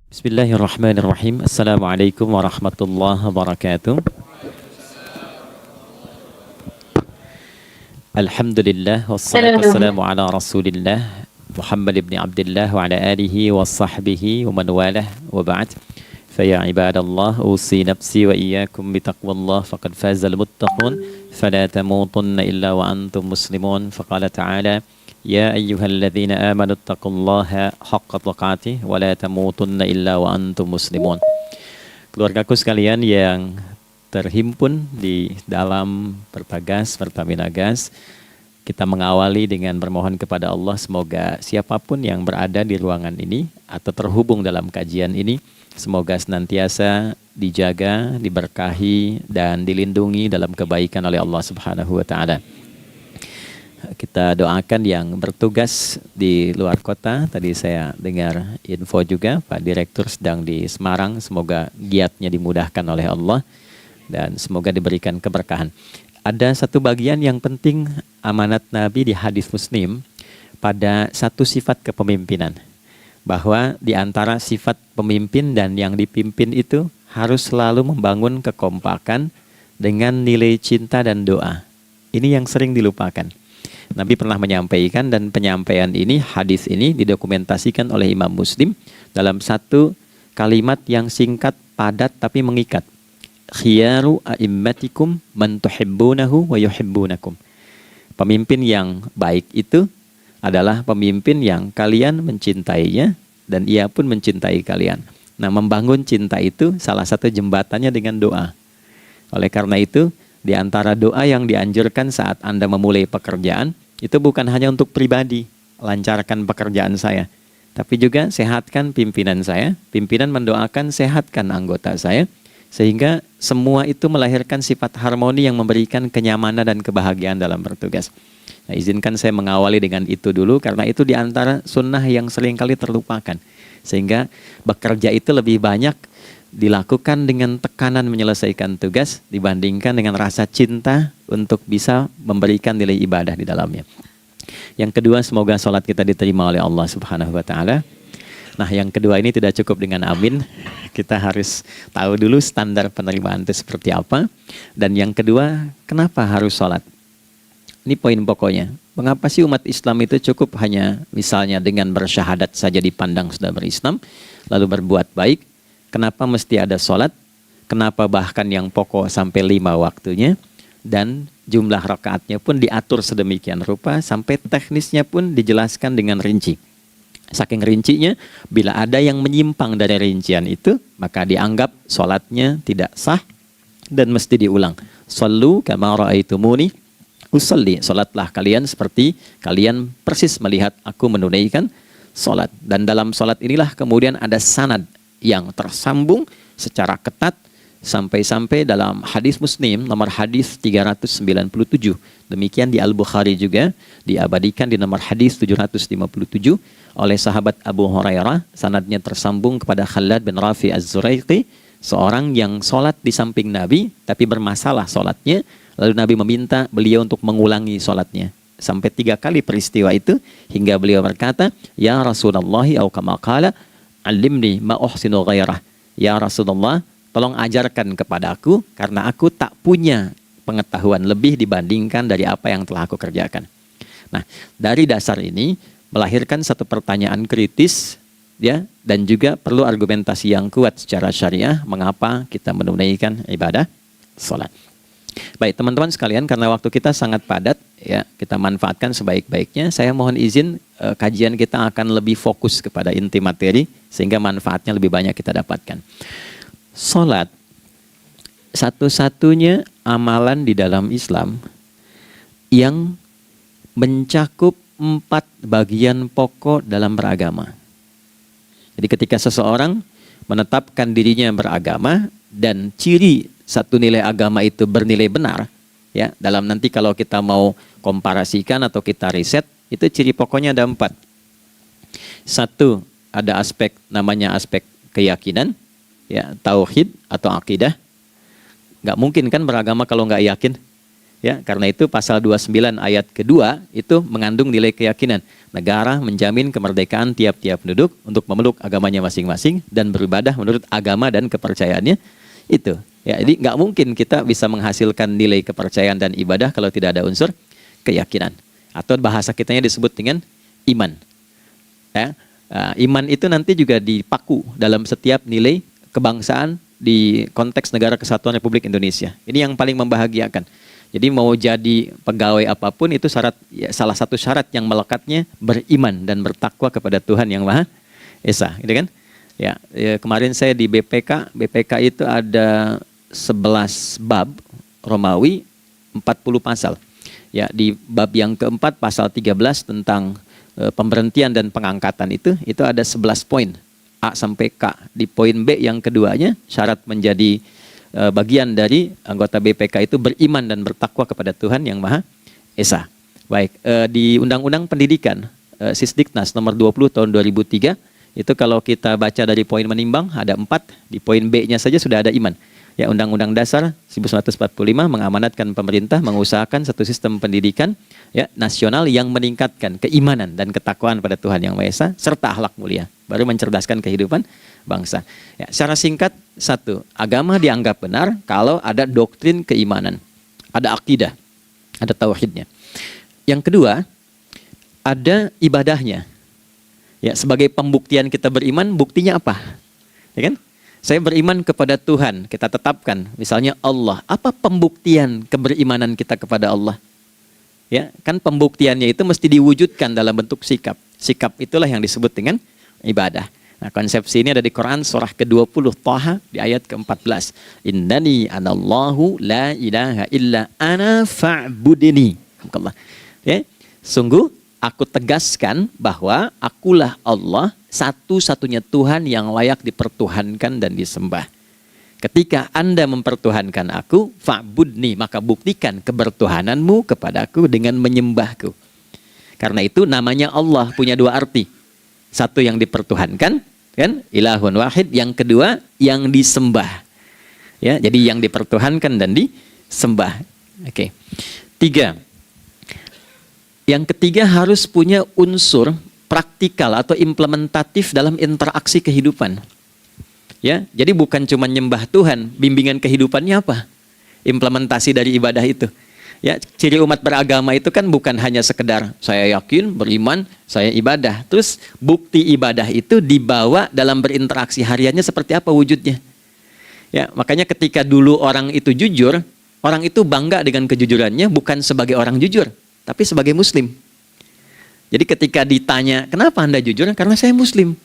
Bismillahirrahmanirrahim. Assalamualaikum warahmatullahi wabarakatuh. Alhamdulillah wassalatu wassalamu ala Rasulillah Muhammad ibn Abdullah wa ala alihi wa sahbihi wa man walah wa ba'd. Faya ibadallah usi nafsi wa iyyakum bitaqwallah faqad fazal muttaqun fala tamutunna illa wa antum muslimun. Faqala ta'ala Ya ayyuhalladzina amanu taqullaha haqqa tuqatih wa la tamutunna illa wa antum muslimun. Keluargaku sekalian yang terhimpun di dalam Pertagas, Pertamina Gas, kita mengawali dengan bermohon kepada Allah semoga siapapun yang berada di ruangan ini atau terhubung dalam kajian ini, semoga senantiasa dijaga, diberkahi dan dilindungi dalam kebaikan oleh Allah Subhanahu wa taala. Kita doakan yang bertugas di luar kota. Tadi saya dengar info juga Pak Direktur sedang di Semarang. Semoga giatnya dimudahkan oleh Allah dan semoga diberikan keberkahan. Ada satu bagian yang penting amanat Nabi di hadis Muslim pada satu sifat kepemimpinan. Bahwa di antara sifat pemimpin dan yang dipimpin itu harus selalu membangun kekompakan dengan nilai cinta dan doa. Ini yang sering dilupakan. Nabi pernah menyampaikan dan penyampaian ini, hadis ini didokumentasikan oleh Imam Muslim dalam satu kalimat yang singkat, padat tapi mengikat. Khiyaru a'immatikum man tuhibbunahu wa yuhibbunakum. Pemimpin yang baik itu adalah pemimpin yang kalian mencintainya dan ia pun mencintai kalian. Nah, membangun cinta itu salah satu jembatannya dengan doa. Oleh karena itu, di antara doa yang dianjurkan saat Anda memulai pekerjaan, itu bukan hanya untuk pribadi, lancarkan pekerjaan saya. Tapi juga sehatkan pimpinan saya, pimpinan mendoakan sehatkan anggota saya, sehingga semua itu melahirkan sifat harmoni yang memberikan kenyamanan dan kebahagiaan dalam bertugas. Nah, izinkan saya mengawali dengan itu dulu, karena itu di antara sunnah yang seringkali terlupakan. Sehingga bekerja itu lebih banyak dilakukan dengan tekanan menyelesaikan tugas dibandingkan dengan rasa cinta untuk bisa memberikan nilai ibadah di dalamnya. Yang kedua, semoga sholat kita diterima oleh Allah Subhanahu wa taala. Nah, yang kedua ini tidak cukup dengan amin. Kita harus tahu dulu standar penerimaan itu seperti apa. Dan yang kedua, kenapa harus sholat? Ini poin pokoknya. Mengapa sih umat Islam itu cukup hanya misalnya dengan bersyahadat saja dipandang sudah berislam, lalu berbuat baik? Kenapa mesti ada sholat? Kenapa bahkan yang pokok sampai 5 waktunya? Dan jumlah rakaatnya pun diatur sedemikian rupa sampai teknisnya pun dijelaskan dengan rinci. Saking rincinya, bila ada yang menyimpang dari rincian itu, maka dianggap sholatnya tidak sah dan mesti diulang. Shallu kama ra'aitumuni usolli. Sholatlah kalian seperti kalian persis melihat aku menunaikan sholat. Dan dalam sholat inilah kemudian ada sanad yang tersambung secara ketat sampai-sampai dalam hadis Muslim nomor hadis 397. Demikian di Al-Bukhari juga diabadikan di nomor hadis 757 oleh sahabat Abu Hurairah. Sanadnya tersambung kepada Khalad bin Rafi Az-Zuraiqi, seorang yang sholat di samping Nabi tapi bermasalah sholatnya. Lalu Nabi meminta beliau untuk mengulangi sholatnya. Sampai 3 kali peristiwa itu hingga beliau berkata, Ya Rasulullah au kama qala Alimni ma uhsinu ghairah. Ya Rasulullah, tolong ajarkan kepadaku karena aku tak punya pengetahuan lebih dibandingkan dari apa yang telah aku kerjakan. Nah, dari dasar ini melahirkan satu pertanyaan kritis ya, dan juga perlu argumentasi yang kuat secara syariah mengapa kita menunaikan ibadah salat. Baik teman-teman sekalian, karena waktu kita sangat padat ya, kita manfaatkan sebaik-baiknya. Saya mohon izin kajian kita akan lebih fokus kepada inti materi sehingga manfaatnya lebih banyak kita dapatkan. Salat satu-satunya amalan di dalam Islam yang mencakup 4 bagian pokok dalam beragama. Jadi ketika seseorang menetapkan dirinya beragama dan ciri satu nilai agama itu bernilai benar, ya, dalam nanti kalau kita mau komparasikan atau kita riset, itu ciri pokoknya ada 4. Satu, ada aspek namanya aspek keyakinan, ya, tauhid atau akidah. Nggak mungkin kan beragama kalau nggak yakin. Ya, karena itu pasal 29 ayat kedua itu mengandung nilai keyakinan. Negara menjamin kemerdekaan tiap-tiap penduduk untuk memeluk agamanya masing-masing dan beribadah menurut agama dan kepercayaannya itu. Ya, jadi nggak mungkin kita bisa menghasilkan nilai kepercayaan dan ibadah kalau tidak ada unsur keyakinan. Atau bahasa kitanya disebut dengan iman. Ya, iman itu nanti juga dipaku dalam setiap nilai kebangsaan di konteks Negara Kesatuan Republik Indonesia. Ini yang paling membahagiakan. Jadi mau jadi pegawai apapun itu syarat, ya, salah satu syarat yang melekatnya beriman dan bertakwa kepada Tuhan Yang Maha Esa, gitu kan? Ya, kemarin saya di BPK itu ada 11 bab Romawi, 40 pasal. Ya, di bab yang keempat pasal 13 tentang pemberhentian dan pengangkatan itu ada 11 poin A sampai K. Di poin B yang keduanya syarat menjadi bagian dari anggota BPK itu beriman dan bertakwa kepada Tuhan Yang Maha Esa. Baik, di Undang-Undang Pendidikan Sisdiknas nomor 20 tahun 2003 itu kalau kita baca dari poin menimbang ada 4, di poin B-nya saja sudah ada iman. Ya, Undang-Undang Dasar 1945 mengamanatkan pemerintah mengusahakan satu sistem pendidikan ya nasional yang meningkatkan keimanan dan ketakwaan pada Tuhan Yang Maha Esa serta akhlak mulia, baru mencerdaskan kehidupan bangsa. Ya, secara singkat, satu, agama dianggap benar kalau ada doktrin keimanan, ada akidah, ada tauhidnya. Yang kedua, ada ibadahnya. Ya, sebagai pembuktian kita beriman, buktinya apa? Ya kan? Saya beriman kepada Tuhan, kita tetapkan, misalnya Allah. Apa pembuktian keberimanan kita kepada Allah? Ya, kan pembuktiannya itu mesti diwujudkan dalam bentuk sikap. Sikap itulah yang disebut dengan ibadah. Nah, konsepsi ini ada di Quran surah ke-20 Thaha di ayat ke-14. Innani anallahu la ilaha illa ana fa'budini. Ya, sungguh aku tegaskan bahwa akulah Allah, satu-satunya Tuhan yang layak dipertuhankan dan disembah. Ketika Anda mempertuhankan aku, fa'budni, maka buktikan kebertuhananmu kepadaku dengan menyembahku. Karena itu namanya Allah punya dua arti. Satu yang dipertuhankan, kan? Ilahun wahid. Yang kedua yang disembah. Ya, jadi yang dipertuhankan dan disembah. Oke. 3. Yang ketiga harus punya unsur praktikal atau implementatif dalam interaksi kehidupan. Ya, jadi bukan cuma nyembah Tuhan, bimbingan kehidupannya apa? Implementasi dari ibadah itu. Ya, ciri umat beragama itu kan bukan hanya sekedar saya yakin, beriman, saya ibadah. Terus bukti ibadah itu dibawa dalam berinteraksi hariannya seperti apa wujudnya. Ya, makanya ketika dulu orang itu jujur, orang itu bangga dengan kejujurannya bukan sebagai orang jujur, tapi sebagai muslim. Jadi ketika ditanya, kenapa Anda jujur? Karena saya muslim.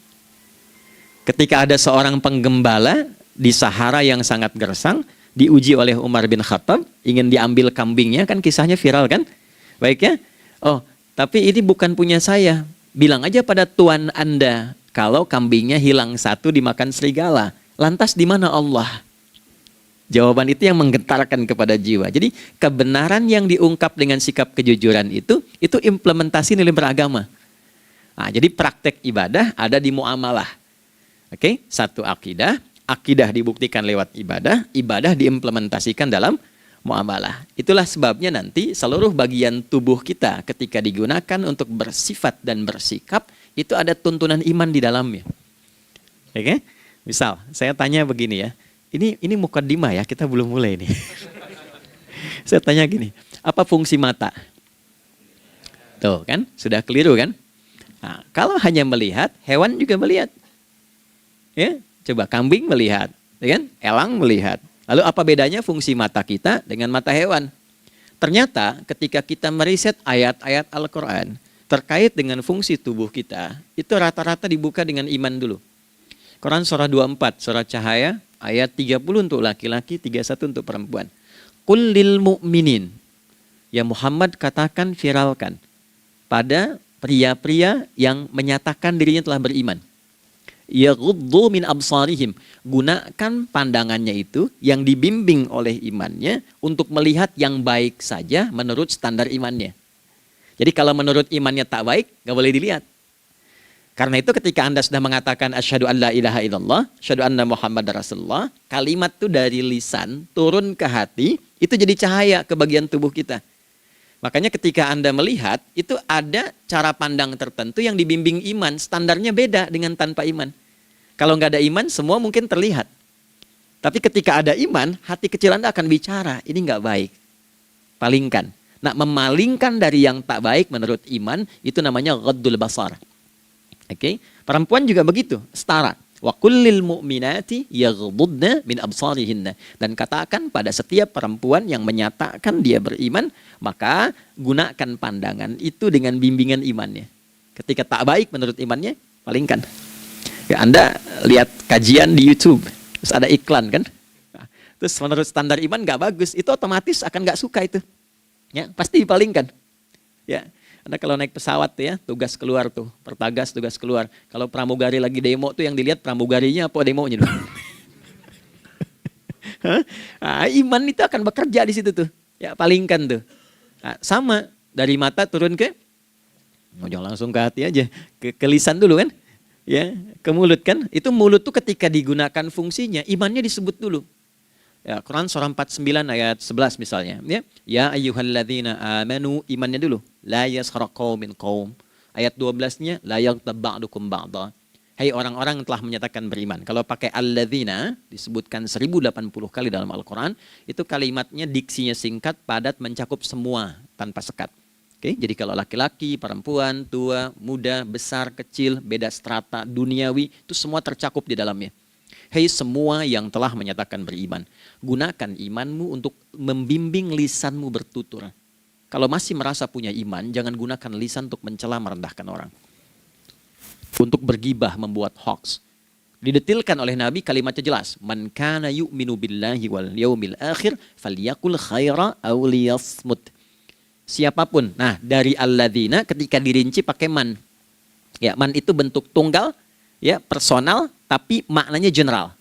Ketika ada seorang penggembala di Sahara yang sangat gersang, diuji oleh Umar bin Khattab, ingin diambil kambingnya, kan kisahnya viral kan? Baik ya? Oh, tapi ini bukan punya saya. Bilang aja pada tuan Anda, kalau kambingnya hilang satu dimakan serigala. Lantas di mana Allah? Jawaban itu yang menggetarkan kepada jiwa. Jadi kebenaran yang diungkap dengan sikap kejujuran itu implementasi nilai beragama. Nah, jadi praktek ibadah ada di muamalah. Oke, satu akidah. Akidah dibuktikan lewat ibadah, ibadah diimplementasikan dalam muamalah. Itulah sebabnya nanti seluruh bagian tubuh kita ketika digunakan untuk bersifat dan bersikap, itu ada tuntunan iman di dalamnya. Oke? Misal, saya tanya begini ya, ini mukaddimah ya, kita belum mulai nih. Saya tanya gini, apa fungsi mata? Tuh kan, sudah keliru kan? Nah, kalau hanya melihat, hewan juga melihat. Ya? Coba kambing melihat, ya kan? Elang melihat. Lalu apa bedanya fungsi mata kita dengan mata hewan? Ternyata ketika kita meriset ayat-ayat Al-Quran terkait dengan fungsi tubuh kita, itu rata-rata dibuka dengan iman dulu. Quran surah 24, surah Cahaya, ayat 30 untuk laki-laki, 31 untuk perempuan. Qul lil mu'minin, ya Muhammad katakan, viralkan pada pria-pria yang menyatakan dirinya telah beriman. Yaghuddu min absarihim, gunakan pandangannya itu yang dibimbing oleh imannya untuk melihat yang baik saja menurut standar imannya. Jadi kalau menurut imannya tak baik, nggak boleh dilihat. Karena itu ketika Anda sudah mengatakan asyhadu an la ilaha illallah, asyhadu anna Muhammad Rasulullah, kalimat itu dari lisan turun ke hati, Itu jadi cahaya ke bagian tubuh kita. Makanya ketika Anda melihat, itu ada cara pandang tertentu yang dibimbing iman. Standarnya beda dengan tanpa iman. Kalau nggak ada iman, semua mungkin terlihat. Tapi ketika ada iman, hati kecil Anda akan bicara, ini nggak baik. Palingkan. Nah, memalingkan dari yang tak baik menurut iman, itu namanya ghaddul basar. Oke? Perempuan juga begitu, setara. Wa kullil mu'minati yaghdudna min absarihinna. Dan katakan pada setiap perempuan yang menyatakan dia beriman, maka gunakan pandangan itu dengan bimbingan imannya. Ketika tak baik menurut imannya, palingkan. Ya, Anda lihat kajian di YouTube, terus ada iklan kan? Nah, terus menurut standar iman nggak bagus, itu otomatis akan nggak suka itu. Ya, pasti dipalingkan. Ya. Anda kalau naik pesawat ya, tugas keluar tuh, pertagas tugas keluar. Kalau pramugari lagi demo tuh yang dilihat pramugarinya apa demonya tuh. Nah, iman itu akan bekerja di situ tuh. Ya, palingkan tuh. Nah, sama dari mata turun ke, jangan langsung ke hati aja, ke lisan dulu kan. Ya, ke mulut kan. Itu mulut tuh ketika digunakan fungsinya, imannya disebut dulu. Ya, Quran surah 49 ayat 11 misalnya. Ya ayyuhalladzina amanu, imannya dulu. La yaskhar qaumin qaum. Ayat 12-nya la yaghtab ba'dukum ba'dha. Hai orang-orang yang telah menyatakan beriman. Kalau pakai alladzina disebutkan 1080 kali dalam Al-Quran, itu kalimatnya diksinya singkat, padat, mencakup semua tanpa sekat. Oke, jadi kalau laki-laki, perempuan, tua, muda, besar, kecil, beda strata, duniawi, itu semua tercakup di dalamnya. Hei semua yang telah menyatakan beriman, gunakan imanmu untuk membimbing lisanmu bertutur. Kalau masih merasa punya iman, jangan gunakan lisan untuk mencela merendahkan orang. Untuk bergibah, membuat hoax. Didetilkan oleh Nabi kalimatnya jelas. Man kana yu'minu billahi wal yaumil akhir falyakul khaira aw liyasmut. Siapapun. Nah, dari alladzina ketika dirinci pakai man. Ya, man itu bentuk tunggal, ya, personal, tapi maknanya general.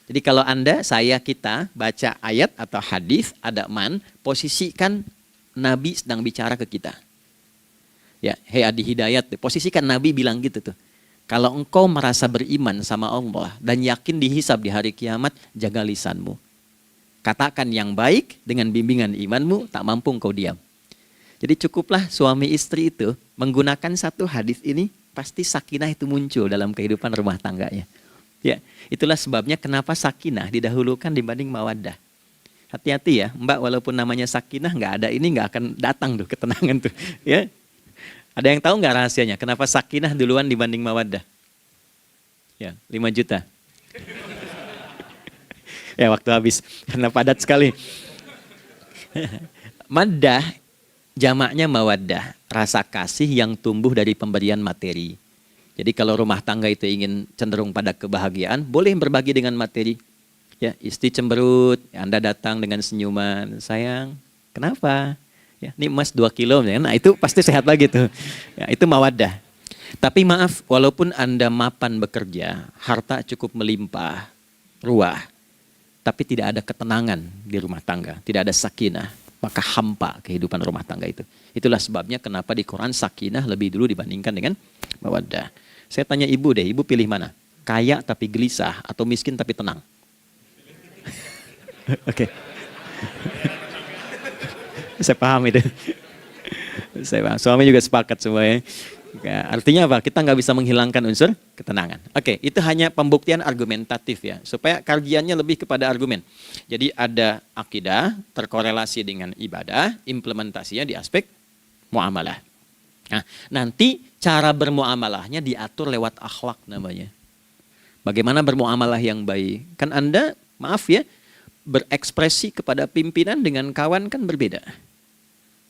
Jadi kalau Anda, saya, kita baca ayat atau hadis ada man, posisikan Nabi sedang bicara ke kita. Ya, hei Adi Hidayat, posisikan Nabi bilang gitu tuh. Kalau engkau merasa beriman sama Allah dan yakin dihisab di hari kiamat, jaga lisanmu. Katakan yang baik dengan bimbingan imanmu, tak mampu engkau diam. Jadi cukuplah suami istri itu menggunakan satu hadis ini, pasti sakinah itu muncul dalam kehidupan rumah tangganya. Ya, itulah sebabnya kenapa sakinah didahulukan dibanding mawaddah. Hati-hati ya, Mbak, walaupun namanya sakinah nggak ada ini nggak akan datang tuh ketenangan tuh. Ya, ada yang tahu nggak rahasianya? Kenapa sakinah duluan dibanding mawaddah? Ya, 5 juta. Ya, waktu habis karena padat sekali. Maddah jamaknya mawaddah, rasa kasih yang tumbuh dari pemberian materi. Jadi kalau rumah tangga itu ingin cenderung pada kebahagiaan, boleh berbagi dengan materi. Ya, istri cemberut, Anda datang dengan senyuman, sayang, kenapa? Ya, ini emas 2 kilo, nah itu pasti sehat lagi tuh. Ya, itu mawaddah. Tapi maaf, walaupun Anda mapan bekerja, harta cukup melimpah, ruah, tapi tidak ada ketenangan di rumah tangga, tidak ada sakinah, maka hampa kehidupan rumah tangga itu. Itulah sebabnya kenapa di Quran sakinah lebih dulu dibandingkan dengan mawaddah. Saya tanya ibu deh, ibu pilih mana? Kaya tapi gelisah atau miskin tapi tenang? Oke. Saya paham itu. Saya paham. Suami juga sepakat semua ya. Artinya apa? Kita nggak bisa menghilangkan unsur ketenangan. Oke, itu hanya pembuktian argumentatif ya. Supaya kajiannya lebih kepada argumen. Jadi ada akidah terkorelasi dengan ibadah, implementasinya di aspek muamalah. Nah, nanti cara bermuamalahnya diatur lewat akhlak namanya. Bagaimana bermuamalah yang baik? Kan Anda, maaf ya, berekspresi kepada pimpinan dengan kawan kan berbeda.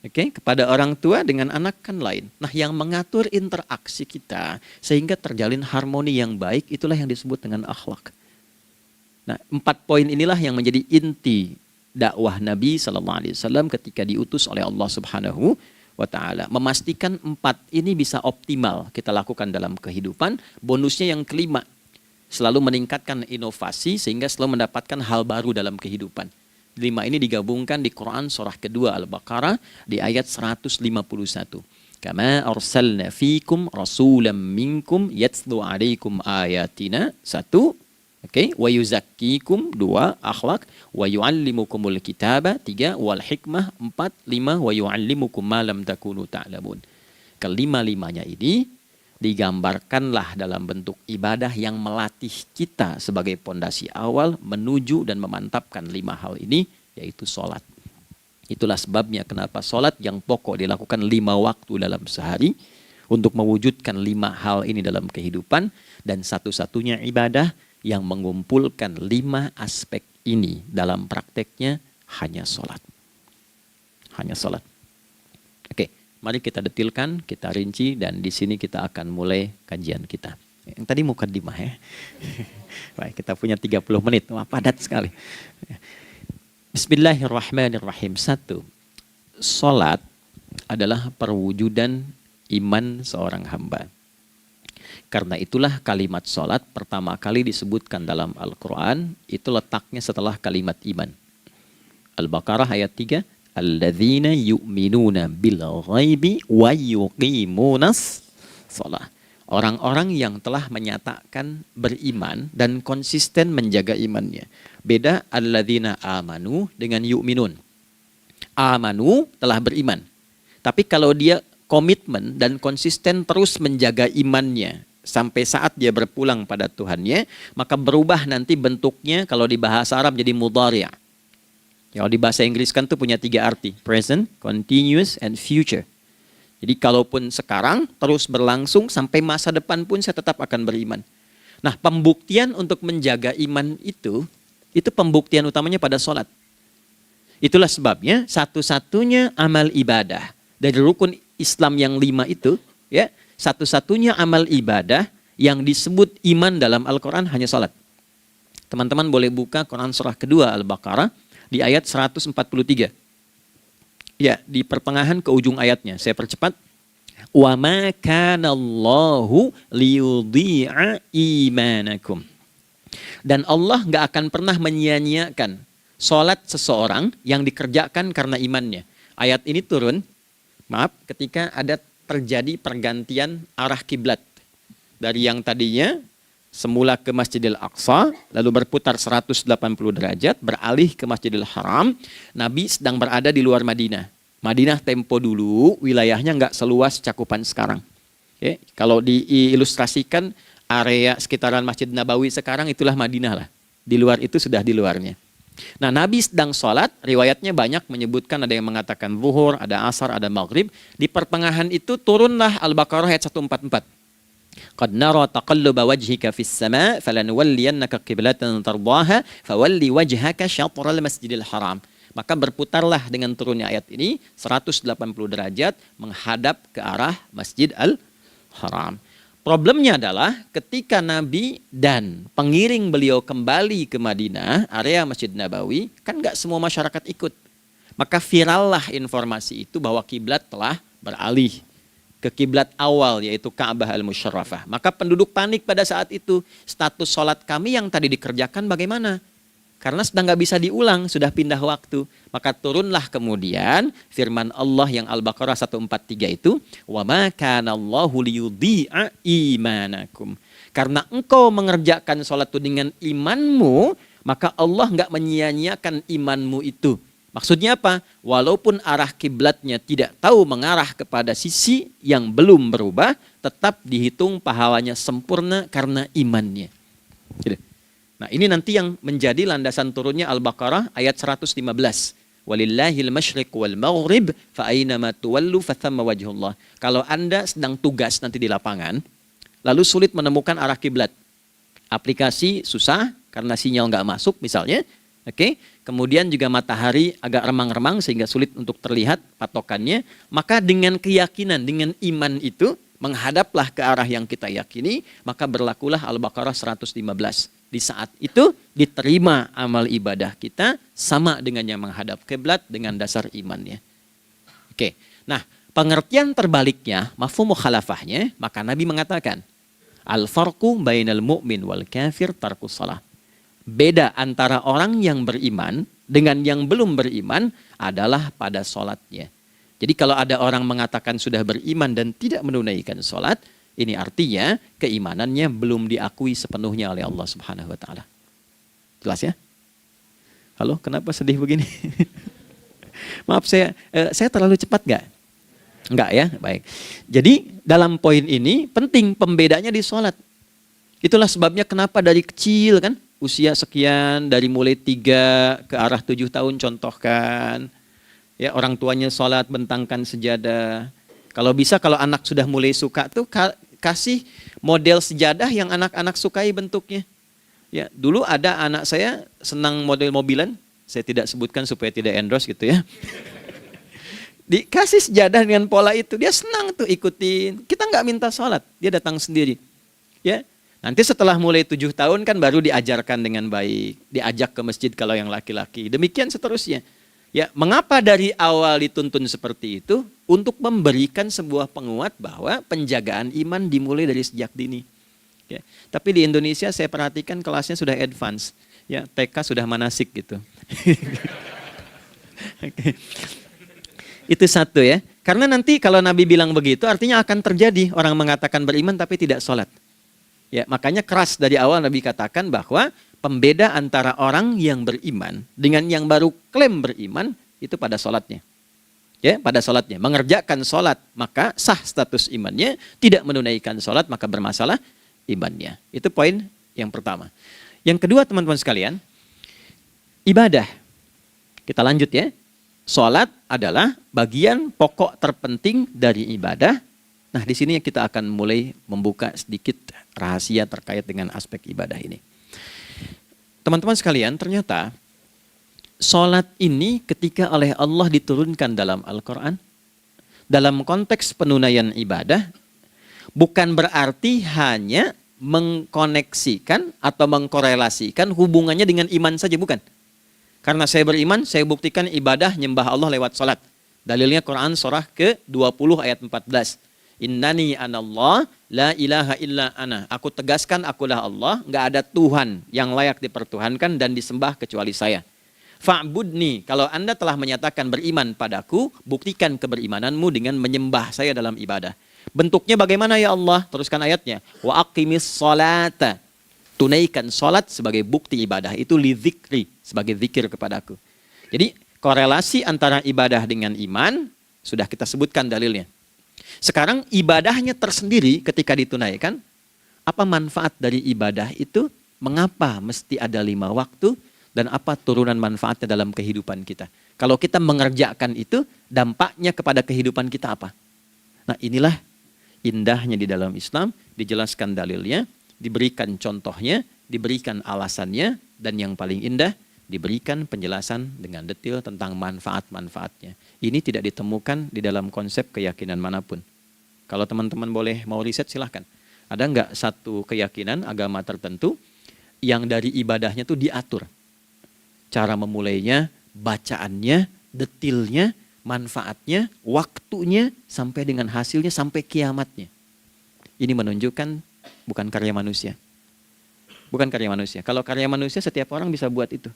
Oke, kepada orang tua dengan anak kan lain. Nah, yang mengatur interaksi kita sehingga terjalin harmoni yang baik, itulah yang disebut dengan akhlak. Nah, 4 poin inilah yang menjadi inti dakwah Nabi SAW ketika diutus oleh Allah Subhanahu wa ta'ala. Memastikan 4 ini bisa optimal kita lakukan dalam kehidupan. Bonusnya yang kelima, selalu meningkatkan inovasi sehingga selalu mendapatkan hal baru dalam kehidupan. 5 ini digabungkan di Quran surah kedua Al-Baqarah di ayat 151. Kama arsalna fikum rasulam minkum yatslu alaikum ayatina. 1. Oke, wa yuzakkikum 2, akhlak, wa yu'allimukumul kitaba 3, wal hikmah 4, 5, wa yu'allimukum ma lam takunu ta'lamun. Kelima-limanya ini digambarkanlah dalam bentuk ibadah yang melatih kita sebagai pondasi awal menuju dan memantapkan 5 hal ini, yaitu sholat. Itulah sebabnya kenapa sholat yang pokok dilakukan 5 waktu dalam sehari untuk mewujudkan 5 hal ini dalam kehidupan, dan satu-satunya ibadah yang mengumpulkan 5 aspek ini dalam prakteknya hanya sholat. Hanya sholat. Oke, mari kita detilkan, kita rinci, dan di sini kita akan mulai kajian kita. Yang tadi mukadimah ya. Baik, kita punya 30 menit. Wah, padat sekali. Bismillahirrahmanirrahim. 1. Sholat adalah perwujudan iman seorang hamba. Karena itulah kalimat sholat pertama kali disebutkan dalam Al-Quran, itu letaknya setelah kalimat iman. Al-Baqarah ayat 3, alladzina yu'minuna bil ghaibi wa yuqimunas sholat. Orang-orang yang telah menyatakan beriman dan konsisten menjaga imannya. Beda alladzina amanu dengan yu'minun. Amanu telah beriman. Tapi kalau dia komitmen dan konsisten terus menjaga imannya sampai saat dia berpulang pada Tuhannya, maka berubah nanti bentuknya kalau di bahasa Arab jadi mudhari'. Kalau di bahasa Inggris kan tuh punya 3 arti, present, continuous, and future. Jadi kalaupun sekarang terus berlangsung sampai masa depan pun saya tetap akan beriman. Nah, pembuktian untuk menjaga iman itu pembuktian utamanya pada sholat. Itulah sebabnya satu-satunya amal ibadah dari rukun Islam yang 5 itu, ya, satu-satunya amal ibadah yang disebut iman dalam Al-Quran hanya salat. Teman-teman boleh buka Quran surah kedua Al-Baqarah di ayat 143. Ya, di pertengahan ke ujung ayatnya. Saya percepat. Wa ma kana Allahu liyudhi'a imanakum. Dan Allah nggak akan pernah menyia-nyiakan salat seseorang yang dikerjakan karena imannya. Ayat ini turun, ketika ada terjadi pergantian arah kiblat dari yang tadinya semula ke Masjidil Aqsa, lalu berputar 180 derajat, beralih ke Masjidil Haram. Nabi sedang berada di luar Madinah. Madinah tempo dulu wilayahnya nggak seluas cakupan sekarang. Oke, kalau diilustrasikan area sekitaran Masjid Nabawi sekarang itulah Madinah lah. Di luar itu sudah di luarnya. Nah, Nabi sedang sholat, riwayatnya banyak menyebutkan ada yang mengatakan zuhur, ada asar, ada maghrib. Di pertengahan itu turunlah Al-Baqarah ayat 144. Qad nara taqalluba wajhika fis sama' falanuwalliyannaka qiblatan tardaha fawalli wajhaka syatral masjidil haram. Maka berputarlah dengan turunnya ayat ini 180 derajat menghadap ke arah Masjid Al-Haram. Problemnya adalah ketika Nabi dan pengiring beliau kembali ke Madinah, area Masjid Nabawi, kan nggak semua masyarakat ikut. Maka virallah informasi itu bahwa kiblat telah beralih ke kiblat awal, yaitu Ka'bah Al-Musyarrafah. Maka penduduk panik pada saat itu. Status sholat kami yang tadi dikerjakan bagaimana? Karena sudah nggak bisa diulang, sudah pindah waktu. Maka turunlah kemudian firman Allah yang Al-Baqarah 143 itu, wa ma kana Allahu liyudhi'a imanakum. Karena engkau mengerjakan sholat itu dengan imanmu, maka Allah nggak menyia-nyiakan imanmu itu. Maksudnya apa? Walaupun arah kiblatnya tidak tahu mengarah kepada sisi yang belum berubah, tetap dihitung pahalanya sempurna karena imannya. Gitu. Nah, ini nanti yang menjadi landasan turunnya Al-Baqarah ayat 115. Walillahil masyriq wal maghrib fa aynama tuwallu fathamma wajhullah. Kalau Anda sedang tugas nanti di lapangan, lalu sulit menemukan arah kiblat. Aplikasi susah karena sinyal nggak masuk misalnya. Oke, kemudian juga matahari agak remang-remang sehingga sulit untuk terlihat patokannya. Maka dengan keyakinan, dengan iman itu, menghadaplah ke arah yang kita yakini, maka berlakulah Al-Baqarah 115. Di saat itu diterima amal ibadah kita sama dengan yang menghadap kiblat dengan dasar imannya. Oke, nah pengertian terbaliknya, mafhum mukhalafahnya, maka Nabi mengatakan, al-farqu bainal mu'min wal kafir tarkus salah. Beda antara orang yang beriman dengan yang belum beriman adalah pada sholatnya. Jadi kalau ada orang mengatakan sudah beriman dan tidak menunaikan sholat, ini artinya keimanannya belum diakui sepenuhnya oleh Allah Subhanahu wa Ta'ala. Jelas ya? Halo, kenapa sedih begini? Maaf, saya terlalu cepat nggak? Enggak ya, baik. Jadi dalam poin ini penting pembedanya di sholat. Itulah sebabnya kenapa dari kecil kan, usia sekian, dari mulai 3 ke arah 7 tahun contohkan. Ya, orang tuanya sholat bentangkan sejadah. Kalau bisa, kalau anak sudah mulai suka tuh kasih model sejadah yang anak-anak sukai bentuknya. Ya, dulu ada anak saya senang model mobilan, saya tidak sebutkan supaya tidak endorse gitu ya. Dikasih sejadah dengan pola itu, dia senang tuh ikutin. Kita nggak minta sholat, dia datang sendiri. Ya, nanti setelah mulai 7 tahun kan baru diajarkan dengan baik, diajak ke masjid kalau yang laki-laki. Demikian seterusnya. Ya, mengapa dari awal dituntun seperti itu? Untuk memberikan sebuah penguat bahwa penjagaan iman dimulai dari sejak dini. Ya, tapi di Indonesia saya perhatikan kelasnya sudah advance. Ya, TK sudah manasik gitu. Okay. Itu satu ya. Karena nanti kalau Nabi bilang begitu artinya akan terjadi orang mengatakan beriman tapi tidak sholat. Ya, makanya keras dari awal Nabi katakan bahwa pembeda antara orang yang beriman dengan yang baru klaim beriman itu pada sholatnya. Ya, pada sholatnya. Mengerjakan sholat maka sah status imannya, tidak menunaikan sholat maka bermasalah imannya. Itu poin yang pertama. Yang kedua teman-teman sekalian, ibadah. Kita lanjut ya. Sholat adalah bagian pokok terpenting dari ibadah. Nah, di sini kita akan mulai membuka sedikit rahasia terkait dengan aspek ibadah ini. Teman-teman sekalian, ternyata sholat ini ketika oleh Allah diturunkan dalam Al-Quran, dalam konteks penunaian ibadah, bukan berarti hanya mengkoneksikan atau mengkorelasikan hubungannya dengan iman saja, bukan. Karena saya beriman, saya buktikan ibadah nyembah Allah lewat sholat. Dalilnya Quran surah ke-20 ayat 14. Innani anallah la ilaha illa ana. Aku tegaskan akulah Allah, nggak ada Tuhan yang layak dipertuhankan dan disembah kecuali saya. Fa'budni, kalau Anda telah menyatakan beriman padaku, buktikan keberimananmu dengan menyembah saya dalam ibadah. Bentuknya bagaimana ya Allah? Teruskan ayatnya. Wa aqimis sholata. Tunaikan sholat sebagai bukti ibadah. Itu li dzikri, sebagai zikir kepadaku. Jadi korelasi antara ibadah dengan iman, sudah kita sebutkan dalilnya. Sekarang ibadahnya tersendiri ketika ditunaikan, apa manfaat dari ibadah itu? Mengapa mesti ada 5 waktu? Dan apa turunan manfaatnya dalam kehidupan kita? Kalau kita mengerjakan itu, dampaknya kepada kehidupan kita apa? Nah, inilah indahnya di dalam Islam, dijelaskan dalilnya, diberikan contohnya, diberikan alasannya, dan yang paling indah, diberikan penjelasan dengan detail tentang manfaat-manfaatnya. Ini tidak ditemukan di dalam konsep keyakinan manapun. Kalau teman-teman boleh mau riset silahkan. Ada nggak satu keyakinan agama tertentu yang dari ibadahnya tuh diatur? Cara memulainya, bacaannya, detailnya, manfaatnya, waktunya, sampai dengan hasilnya, sampai kiamatnya. Ini menunjukkan bukan karya manusia. Bukan karya manusia. Kalau karya manusia setiap orang bisa buat itu.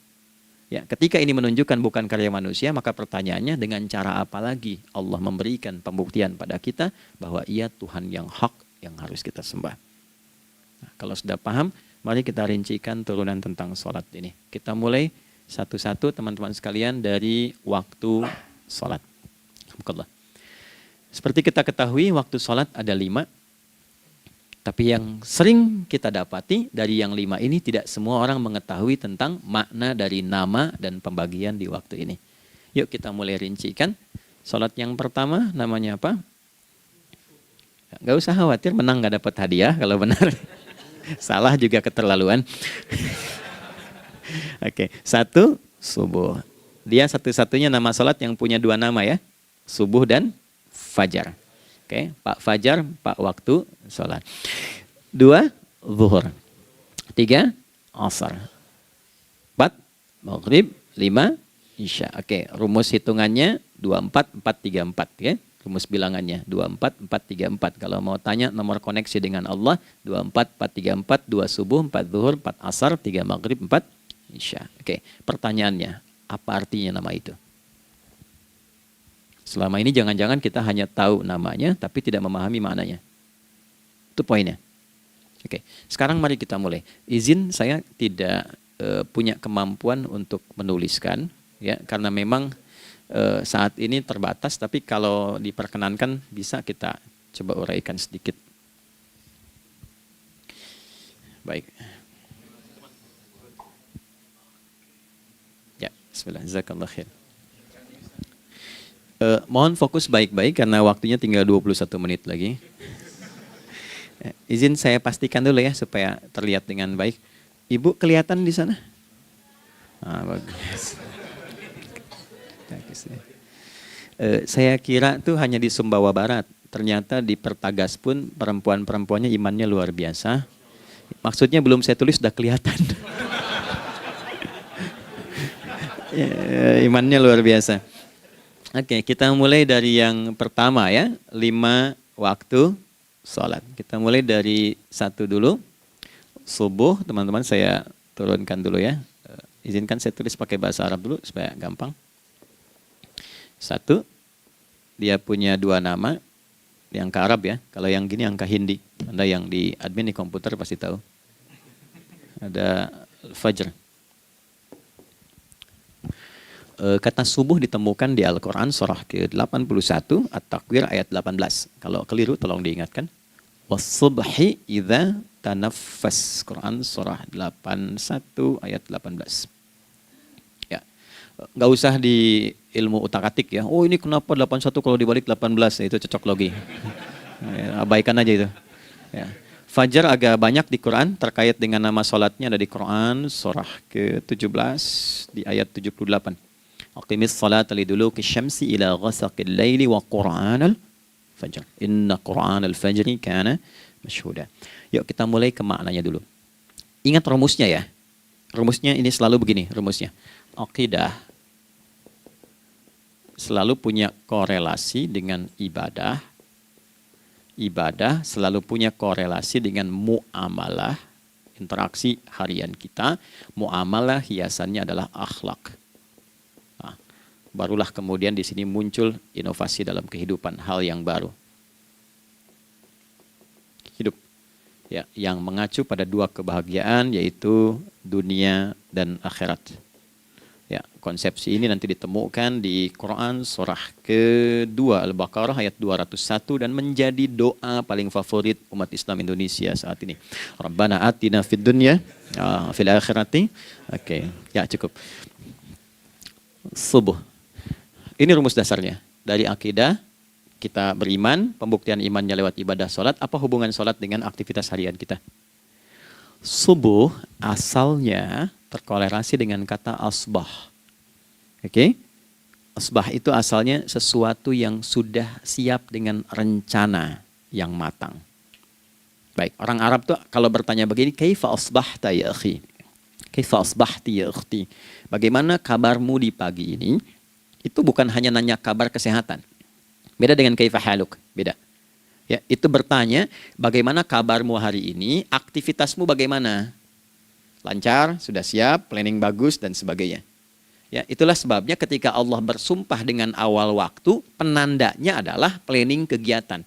Ya, ketika ini menunjukkan bukan karya manusia, maka pertanyaannya dengan cara apa lagi Allah memberikan pembuktian pada kita bahwa Ia Tuhan yang hak yang harus kita sembah. Nah, kalau sudah paham, mari kita rincikan turunan tentang sholat ini. Kita mulai satu-satu teman-teman sekalian dari waktu sholat. Seperti kita ketahui waktu sholat ada 5. Tapi yang sering kita dapati dari yang 5 ini tidak semua orang mengetahui tentang makna dari nama dan pembagian di waktu ini. Yuk kita mulai rincikan. Sholat yang pertama namanya apa? Gak usah khawatir menang gak dapat hadiah kalau benar. Salah juga keterlaluan. Oke, 1 subuh. Dia satu-satunya nama sholat yang punya 2 nama ya. Subuh dan fajar. Oke, Pak Fajar, Pak waktu sholat. 2, zuhur. 3, asar. 4, maghrib. 5, isya. Oke, rumus hitungannya 24, 4, 3, 4. Ya. Rumus bilangannya 24, 4, 3, 4. Kalau mau tanya nomor koneksi dengan Allah, 24, 4, 3, 4, 2 subuh, 4 zuhur, 4 asar, 3 maghrib, 4 isya. Oke, pertanyaannya, apa artinya nama itu? Selama ini jangan-jangan kita hanya tahu namanya, tapi tidak memahami maknanya. Itu poinnya. Oke, sekarang mari kita mulai. Izin saya tidak punya kemampuan untuk menuliskan, ya, karena memang saat ini terbatas, tapi kalau diperkenankan bisa kita coba uraikan sedikit. Baik. Ya, bismillah, jazakallah khair. Mohon fokus baik-baik karena waktunya tinggal 21 menit lagi. Izin saya pastikan dulu ya supaya terlihat dengan baik. Ibu kelihatan di sana? Bagus. Saya kira tuh hanya di Sumbawa Barat. Ternyata di Pertagas pun perempuan-perempuannya imannya luar biasa. Maksudnya belum saya tulis sudah kelihatan. Imannya luar biasa. Oke, kita mulai dari yang pertama ya. 5 waktu sholat. Kita mulai dari 1 dulu. Subuh, teman-teman saya turunkan dulu ya. Izinkan saya tulis pakai bahasa Arab dulu supaya gampang. 1, dia punya 2 nama. Yang ke Arab ya. Kalau yang gini angka Hindi. Anda yang di admin di komputer pasti tahu. Ada Fajr. Kata subuh ditemukan di Al-Quran surah ke-81 At-Takwir ayat 18. Kalau keliru tolong diingatkan. Was-subhi idza tanaffas. Quran surah 81 ayat 18. Ya. Nggak usah di ilmu utak-atik ya. Oh ini kenapa 81 kalau dibalik 18? Itu cocok logi. Ya, abaikan aja itu. Ya. Fajar agak banyak di Quran terkait dengan nama sholatnya ada di Quran surah ke-17 di ayat 78. Aqimis salata liduluki syamsi ila ghasaqil laili wa qur'anal fajr. Inna qur'anal fajri kana masyhuda. Yuk kita mulai ke maknanya dulu. Ingat rumusnya ya. Rumusnya ini selalu begini rumusnya. Aqidah selalu punya korelasi dengan ibadah. Ibadah selalu punya korelasi dengan muamalah, interaksi harian kita. Muamalah hiasannya adalah akhlak. Nah, barulah kemudian di sini muncul inovasi dalam kehidupan, hal yang baru. Hidup ya, yang mengacu pada 2 kebahagiaan yaitu dunia dan akhirat. Ya, konsepsi ini nanti ditemukan di Quran surah ke-2 Al-Baqarah ayat 201 dan menjadi doa paling favorit umat Islam Indonesia saat ini. Rabbana atina fid dunya fil akhirati. Oke, ya cukup. Subuh. Ini rumus dasarnya. Dari akidah kita beriman, pembuktian imannya lewat ibadah sholat. Apa hubungan sholat dengan aktivitas harian kita? Subuh asalnya terkorelasi dengan kata asbah. Oke? Asbah itu asalnya sesuatu yang sudah siap dengan rencana yang matang. Baik, orang Arab tuh kalau bertanya begini, kaifa asbahta ya akhi? Kaifa asbahti ya ukhti? Bagaimana kabarmu di pagi ini? Itu bukan hanya nanya kabar kesehatan. Beda dengan kaifa haluk, beda. Ya, itu bertanya, bagaimana kabarmu hari ini? Aktivitasmu bagaimana? Lancar, sudah siap, planning bagus, dan sebagainya. Ya, itulah sebabnya ketika Allah bersumpah dengan awal waktu, penandanya adalah planning kegiatan.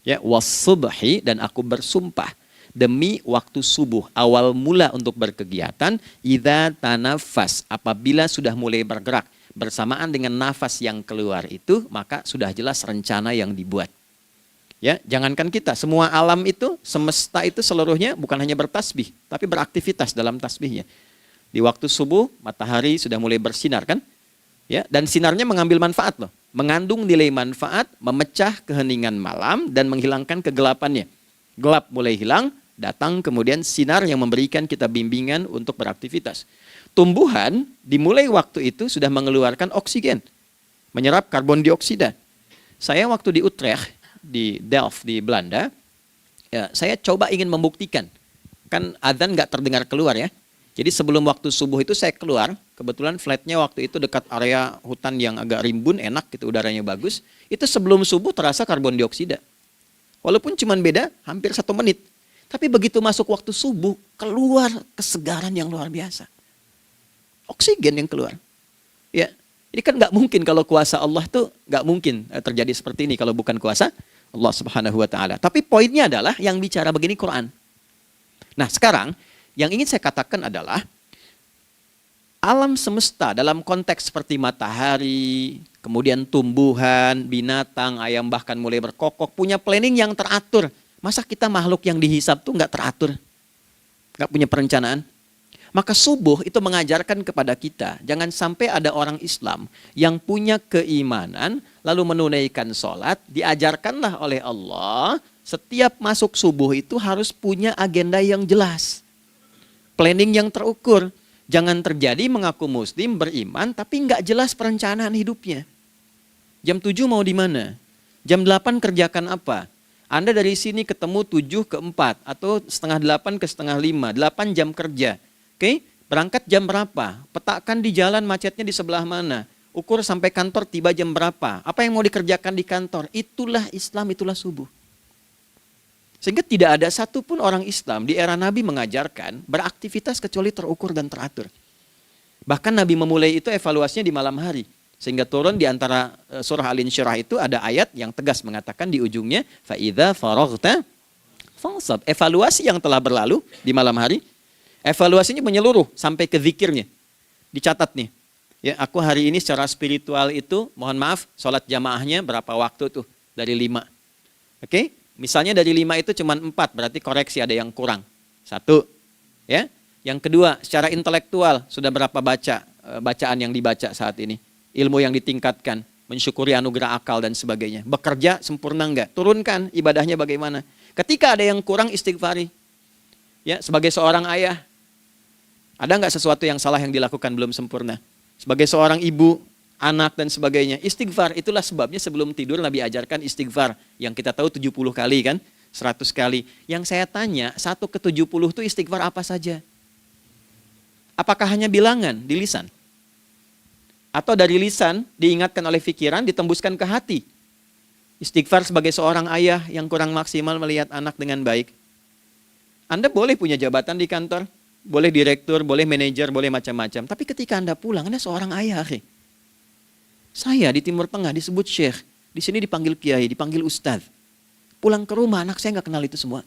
Ya, was-subhi, dan aku bersumpah demi waktu subuh, awal mula untuk berkegiatan, idza tanafas, apabila sudah mulai bergerak, bersamaan dengan nafas yang keluar itu, maka sudah jelas rencana yang dibuat. Ya, jangankan kita, semua alam itu, semesta itu seluruhnya bukan hanya bertasbih, tapi beraktivitas dalam tasbihnya. Di waktu subuh, matahari sudah mulai bersinar kan? Ya, dan sinarnya mengambil manfaat loh. Mengandung nilai manfaat, memecah keheningan malam dan menghilangkan kegelapannya. Gelap mulai hilang, datang kemudian sinar yang memberikan kita bimbingan untuk beraktivitas. Tumbuhan dimulai waktu itu sudah mengeluarkan oksigen, menyerap karbon dioksida. Saya waktu di Utrecht, di Delft di Belanda, ya, saya coba ingin membuktikan. Kan adzan nggak terdengar keluar ya. Jadi sebelum waktu subuh itu saya keluar, kebetulan flatnya waktu itu dekat area hutan yang agak rimbun, enak gitu, udaranya bagus. Itu sebelum subuh terasa karbon dioksida. Walaupun cuma beda hampir 1 menit. Tapi begitu masuk waktu subuh, keluar kesegaran yang luar biasa. Oksigen yang keluar. Ya, ini kan nggak mungkin kalau kuasa Allah tuh nggak mungkin terjadi seperti ini kalau bukan kuasa Allah Subhanahu wa taala. Tapi poinnya adalah yang bicara begini Quran. Nah, sekarang yang ingin saya katakan adalah alam semesta dalam konteks seperti matahari, kemudian tumbuhan, binatang, ayam bahkan mulai berkokok, punya planning yang teratur. Masa kita makhluk yang dihisab tuh nggak teratur? Nggak punya perencanaan? Maka subuh itu mengajarkan kepada kita, jangan sampai ada orang Islam yang punya keimanan, lalu menunaikan sholat, diajarkanlah oleh Allah, setiap masuk subuh itu harus punya agenda yang jelas. Planning yang terukur. Jangan terjadi mengaku muslim, beriman, tapi nggak jelas perencanaan hidupnya. Jam 7 mau di mana? Jam 8 kerjakan apa? Anda dari sini ketemu 7 ke 4, atau setengah 8 ke setengah 5, 8 jam kerja. Oke, berangkat jam berapa? Petakan di jalan macetnya di sebelah mana? Ukur sampai kantor tiba jam berapa? Apa yang mau dikerjakan di kantor? Itulah Islam, itulah subuh. Sehingga tidak ada satupun orang Islam di era Nabi mengajarkan beraktivitas kecuali terukur dan teratur. Bahkan Nabi memulai itu evaluasinya di malam hari. Sehingga turun di antara surah Al-Insyirah itu ada ayat yang tegas mengatakan di ujungnya, فَإِذَا فَرَغْتَ فَانْصَبْ. Evaluasi yang telah berlalu di malam hari. Evaluasinya menyeluruh sampai ke zikirnya. Dicatat nih. Ya, aku hari ini secara spiritual itu, mohon maaf, sholat jamaahnya berapa waktu tuh? Dari 5. Oke? Misalnya dari 5 itu cuma 4, berarti koreksi ada yang kurang. 1. Ya. Yang kedua, secara intelektual sudah berapa bacaan yang dibaca saat ini? Ilmu yang ditingkatkan, mensyukuri anugerah akal dan sebagainya. Bekerja sempurna enggak? Turunkan ibadahnya bagaimana? Ketika ada yang kurang, istighfari. Ya, sebagai seorang ayah, ada nggak sesuatu yang salah yang dilakukan belum sempurna? Sebagai seorang ibu, anak dan sebagainya, istighfar. Itulah sebabnya sebelum tidur Nabi ajarkan istighfar. Yang kita tahu 70 kali kan, 100 kali. Yang saya tanya, 1 ke 70 itu istighfar apa saja? Apakah hanya bilangan di lisan? Atau dari lisan diingatkan oleh pikiran, ditembuskan ke hati? Istighfar sebagai seorang ayah yang kurang maksimal melihat anak dengan baik. Anda boleh punya jabatan di kantor, boleh direktur, boleh manajer, boleh macam-macam. Tapi ketika Anda pulang, Anda seorang ayah. Saya di Timur Tengah disebut syekh, di sini dipanggil kiai, dipanggil ustadz. Pulang ke rumah, anak saya nggak kenal itu semua.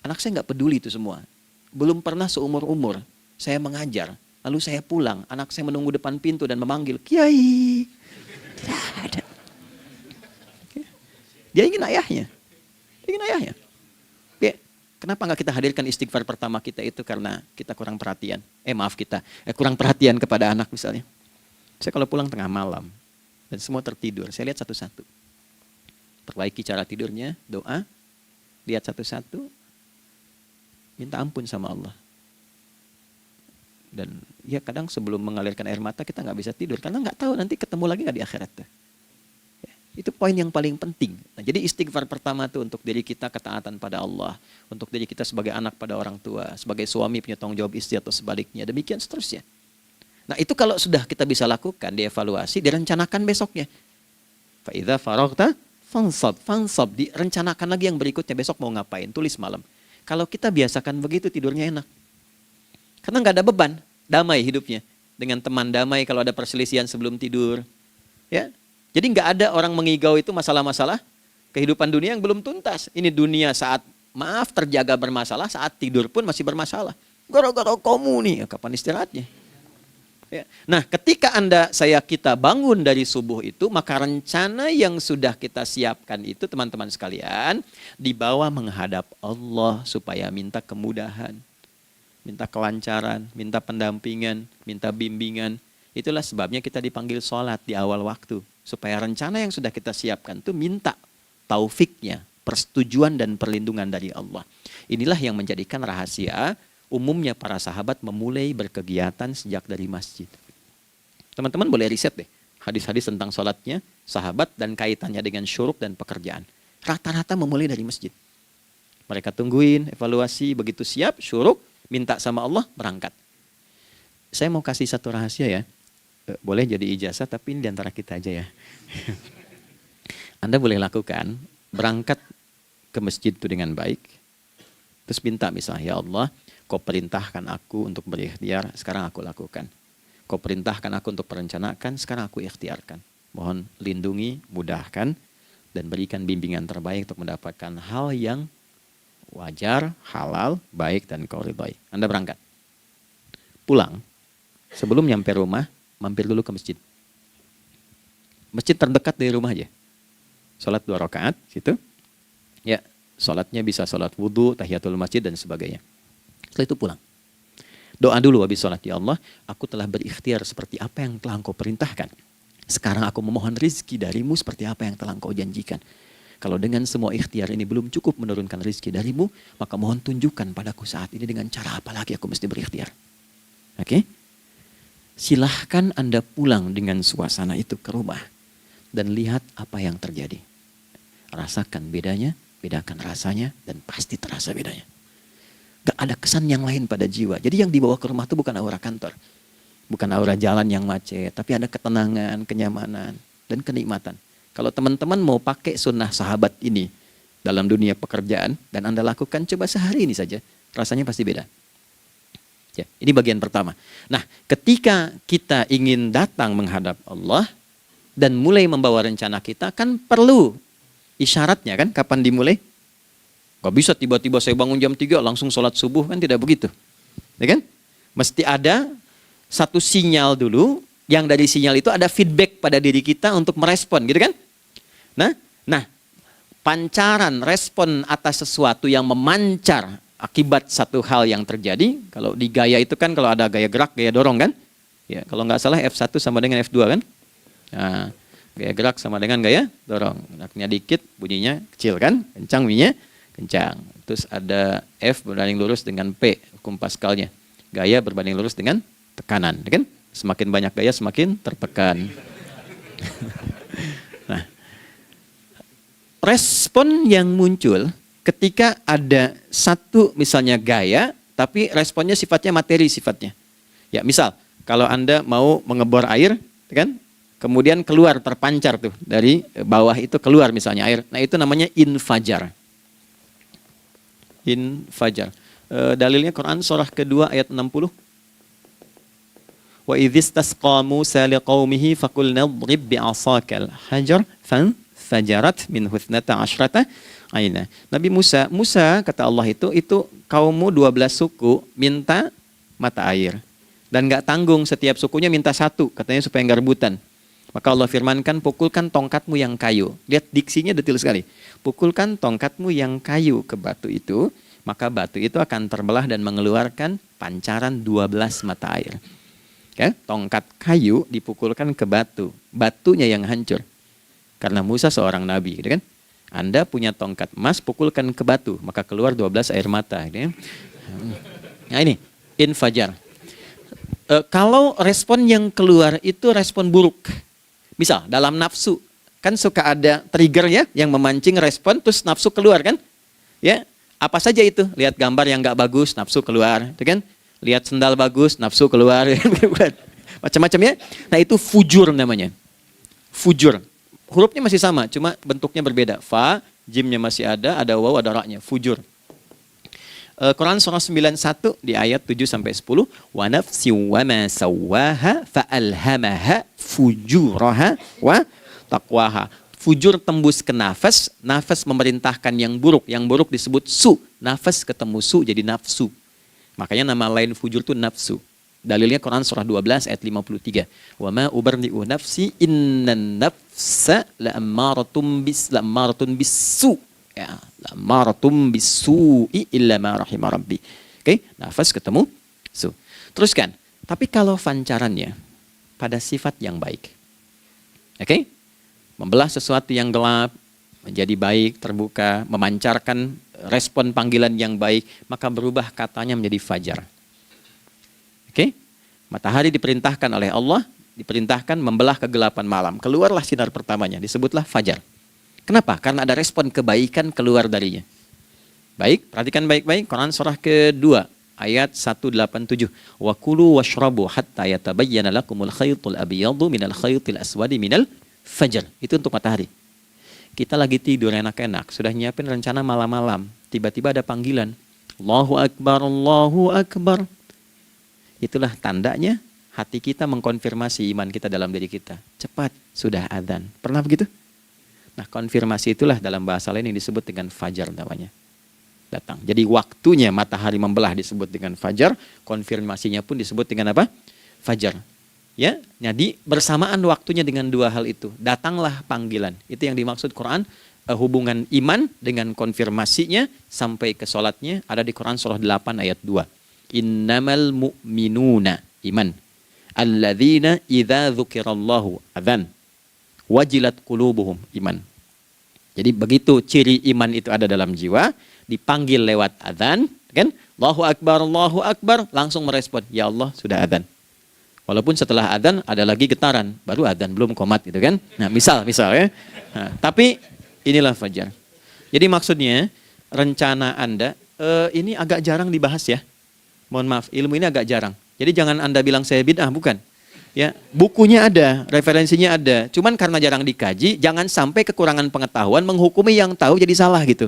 Anak saya nggak peduli itu semua. Belum pernah seumur-umur saya mengajar, lalu saya pulang, anak saya menunggu depan pintu dan memanggil, kiai. Dia ingin ayahnya. Dia ingin ayahnya. Kenapa nggak kita hadirkan istighfar pertama kita itu karena kita kurang perhatian. Kurang perhatian kepada anak misalnya. Saya kalau pulang tengah malam dan semua tertidur, saya lihat satu-satu. Perbaiki cara tidurnya, doa, lihat satu-satu, minta ampun sama Allah. Dan ya kadang sebelum mengalirkan air mata kita nggak bisa tidur karena nggak tahu nanti ketemu lagi nggak di akhirat. Itu poin yang paling penting. Nah, jadi istighfar pertama itu untuk diri kita ketaatan pada Allah. Untuk diri kita sebagai anak pada orang tua. Sebagai suami punya tanggung jawab istri atau sebaliknya. Demikian seterusnya. Nah itu kalau sudah kita bisa lakukan, dievaluasi, direncanakan besoknya. Fa'idha faraghta fansab. Direncanakan lagi yang berikutnya, besok mau ngapain, tulis malam. Kalau kita biasakan begitu tidurnya enak. Karena nggak ada beban, damai hidupnya. Dengan teman damai kalau ada perselisihan sebelum tidur. Ya. Jadi nggak ada orang mengigau itu masalah-masalah kehidupan dunia yang belum tuntas. Ini dunia saat terjaga bermasalah, saat tidur pun masih bermasalah. Gara-gara kamu nih, kapan istirahatnya? Ya. Nah ketika kita bangun dari subuh itu, maka rencana yang sudah kita siapkan itu teman-teman sekalian, dibawa menghadap Allah supaya minta kemudahan, minta kelancaran, minta pendampingan, minta bimbingan. Itulah sebabnya kita dipanggil sholat di awal waktu. Supaya rencana yang sudah kita siapkan itu minta taufiknya, persetujuan dan perlindungan dari Allah. Inilah yang menjadikan rahasia umumnya para sahabat memulai berkegiatan sejak dari masjid. Teman-teman boleh riset deh hadis-hadis tentang sholatnya sahabat dan kaitannya dengan syuruk dan pekerjaan. Rata-rata memulai dari masjid. Mereka tungguin, evaluasi, begitu siap, syuruk, minta sama Allah, berangkat. Saya mau kasih satu rahasia ya. Boleh jadi ijazah tapi ini diantara kita aja ya. Anda boleh lakukan, berangkat ke masjid itu dengan baik. Terus minta misalnya, ya Allah, kau perintahkan aku untuk berikhtiar, sekarang aku lakukan. Kau perintahkan aku untuk merencanakan, sekarang aku ikhtiarkan. Mohon lindungi, mudahkan, dan berikan bimbingan terbaik untuk mendapatkan hal yang wajar, halal, baik, dan kau ridhoi. Anda berangkat. Pulang. Sebelum nyampe rumah, mampir dulu ke masjid. Masjid terdekat dari rumah aja. Sholat 2 rakaat, gitu. Ya, sholatnya bisa sholat wudhu, tahiyatul masjid, dan sebagainya. Setelah itu pulang. Doa dulu habis sholat. Ya Allah, aku telah berikhtiar seperti apa yang telah Engkau perintahkan. Sekarang aku memohon rizki darimu seperti apa yang telah Engkau janjikan. Kalau dengan semua ikhtiar ini belum cukup menurunkan rizki darimu, maka mohon tunjukkan padaku saat ini dengan cara apa lagi aku mesti berikhtiar. Oke? Silahkan Anda pulang dengan suasana itu ke rumah. Dan lihat apa yang terjadi. Rasakan bedanya, bedakan rasanya, dan pasti terasa bedanya. Gak ada kesan yang lain pada jiwa. Jadi yang dibawa ke rumah itu bukan aura kantor. Bukan aura jalan yang macet. Tapi ada ketenangan, kenyamanan, dan kenikmatan. Kalau teman-teman mau pakai sunnah sahabat ini dalam dunia pekerjaan, dan Anda lakukan coba sehari ini saja, rasanya pasti beda. Ya, ini bagian pertama. Nah, ketika kita ingin datang menghadap Allah, dan mulai membawa rencana kita, kan perlu isyaratnya kan, kapan dimulai? Gak bisa tiba-tiba saya bangun jam 3 langsung sholat subuh, kan tidak begitu. Ya kan? Mesti ada satu sinyal dulu, yang dari sinyal itu ada feedback pada diri kita untuk merespon, gitu kan? Nah, pancaran respon atas sesuatu yang memancar akibat satu hal yang terjadi, kalau di gaya itu kan kalau ada gaya gerak, gaya dorong kan? Ya, kalau nggak salah F1 sama dengan F2 kan? Nah, gaya gerak sama dengan gaya dorong. Geraknya dikit, bunyinya kecil kan? Kencang bunyinya, kencang. Terus ada F berbanding lurus dengan P, hukum Pascalnya. Gaya berbanding lurus dengan tekanan, kan? Semakin banyak gaya, semakin tertekan. Nah, respon yang muncul ketika ada satu misalnya gaya, tapi responnya sifatnya materi sifatnya. Ya, misal kalau Anda mau mengebor air, kan? Kemudian keluar terpancar tuh dari bawah itu keluar misalnya air. Nah, itu namanya infajar. Infajar. Dalilnya Quran surah kedua ayat 60. Wa idzistasqa Musa liqaumihi faqulna idrib bi'asakal hajar fanfajarat min husnata asyrata aina. Nabi Musa kata Allah itu kaummu 12 suku minta mata air. Dan enggak tanggung, setiap sukunya minta satu, katanya supaya enggak rebutan. Maka Allah firmankan, pukulkan tongkatmu yang kayu. Lihat diksinya detil sekali. Pukulkan tongkatmu yang kayu ke batu itu, maka batu itu akan terbelah dan mengeluarkan pancaran 12 mata air. Ya, tongkat kayu dipukulkan ke batu, batunya yang hancur. Karena Musa seorang nabi, gitu kan? Anda punya tongkat emas, pukulkan ke batu, maka keluar 12 air mata. Gitu kan? Nah ini, infajar. Kalau respon yang keluar itu respon buruk. Misal dalam nafsu, kan suka ada triggernya yang memancing respon, terus nafsu keluar kan? Ya, apa saja itu? Lihat gambar yang nggak bagus, nafsu keluar, itu kan? Lihat sendal bagus, nafsu keluar, macam-macam ya. Nah itu fujur namanya, fujur. Hurufnya masih sama, cuma bentuknya berbeda. Fa, jimnya masih ada waw, ada ra-nya, fujur. Quran surah 91 di ayat 7-10. Wa nafsi wa ma sawwaha fa'alhamaha fujuraha wa taqwaha. Fujur tembus ke nafas, nafas memerintahkan yang buruk disebut su. Nafas ketemu su jadi nafsu. Makanya nama lain fujur itu nafsu. Dalilnya Quran surah 12 ayat 53. Wa ma ubarni'u nafsi innan nafsa la'ammaratun bisu. Ya, la'ammaratun bisu'i illa ma rahima rabbi. Oke, nafas ketemu su. Teruskan. Tapi kalau pancarannya pada sifat yang baik. Oke? Membelah sesuatu yang gelap menjadi baik, terbuka, memancarkan respon panggilan yang baik, maka berubah katanya menjadi fajar. Oke? Matahari diperintahkan oleh Allah, diperintahkan membelah kegelapan malam. Keluarlah sinar pertamanya, disebutlah fajar. Kenapa? Karena ada respon kebaikan keluar darinya. Baik, perhatikan baik-baik. Quran surah kedua, ayat 187. Wa kulu washrabu hatta yatabayyana lakumul khaytul abyadu minal khaytil aswadi minal fajar. Itu untuk matahari. Kita lagi tidur enak-enak, sudah nyiapin rencana malam-malam. Tiba-tiba ada panggilan. Allahu Akbar, Allahu Akbar. Itulah tandanya hati kita mengkonfirmasi iman kita dalam diri kita. Cepat, sudah adzan. Pernah begitu? Nah, konfirmasi itulah dalam bahasa lain yang disebut dengan fajar namanya. Datang. Jadi waktunya matahari membelah disebut dengan fajar, konfirmasinya pun disebut dengan apa? fajar. Ya, jadi bersamaan waktunya dengan dua hal itu. Datanglah panggilan. Itu yang dimaksud Quran, hubungan iman dengan konfirmasinya sampai ke sholatnya ada di Quran surah 8 ayat 2. Innamal mu'minuna iman. Alladzina idza dzukirallahu adzan. Wajilat qulubuhum iman. Jadi begitu ciri iman itu ada dalam jiwa, dipanggil lewat adzan, kan? Allahu Akbar, langsung merespon, ya Allah sudah adzan. Walaupun setelah adzan ada lagi getaran, baru adzan belum qomat gitu kan. Nah, misal ya. Nah, tapi inilah fajar. Jadi maksudnya rencana Anda ini agak jarang dibahas ya. Mohon maaf, ilmu ini agak jarang. Jadi jangan Anda bilang saya bid'ah, bukan. Ya, bukunya ada, referensinya ada. Cuman karena jarang dikaji, jangan sampai kekurangan pengetahuan menghukumi yang tahu jadi salah gitu.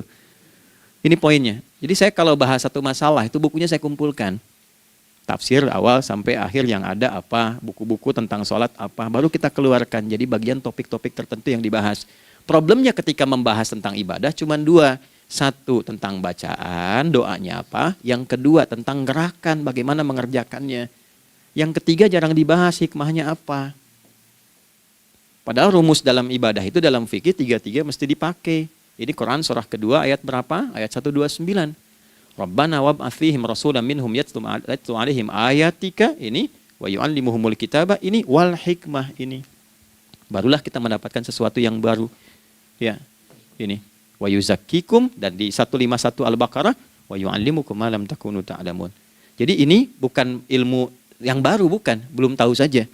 Ini poinnya. Jadi saya kalau bahas satu masalah itu bukunya saya kumpulkan. Tafsir awal sampai akhir yang ada apa, buku-buku tentang sholat apa, baru kita keluarkan. Jadi bagian topik-topik tertentu yang dibahas. Problemnya ketika membahas tentang ibadah cuma dua. Satu tentang bacaan, doanya apa. Yang kedua tentang gerakan, bagaimana mengerjakannya. Yang ketiga jarang dibahas, hikmahnya apa. Padahal rumus dalam ibadah itu dalam fikih tiga-tiga mesti dipakai. Ini Quran surah kedua ayat berapa? Ayat 129. Rabbana wab'ats fihim rasulan minhum yatlu 'alaihim ayatika ini wa yu'allimuhumul kitaba ini wal hikmah ini. Barulah kita mendapatkan sesuatu yang baru. Ya. Ini wa yuzakkikum dan di 151 Al-Baqarah wa yu'allimukum ma lam takunu ta'lamun. Jadi ini bukan ilmu yang baru, bukan, belum tahu saja.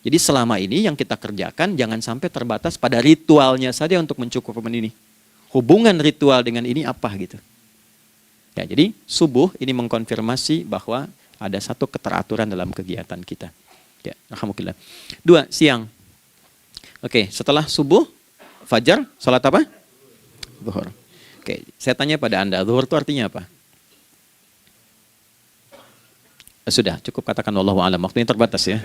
Jadi selama ini yang kita kerjakan jangan sampai terbatas pada ritualnya saja untuk mencukupkan ini. Hubungan ritual dengan ini apa gitu. Ya, jadi subuh ini mengkonfirmasi bahwa ada satu keteraturan dalam kegiatan kita. Ya, alhamdulillah. 2, siang. Oke, setelah subuh, fajar, salat apa? Zuhur. Oke, saya tanya pada Anda, zuhur itu artinya apa? Sudah, cukup katakan wallahu a'lam. Waktunya terbatas ya.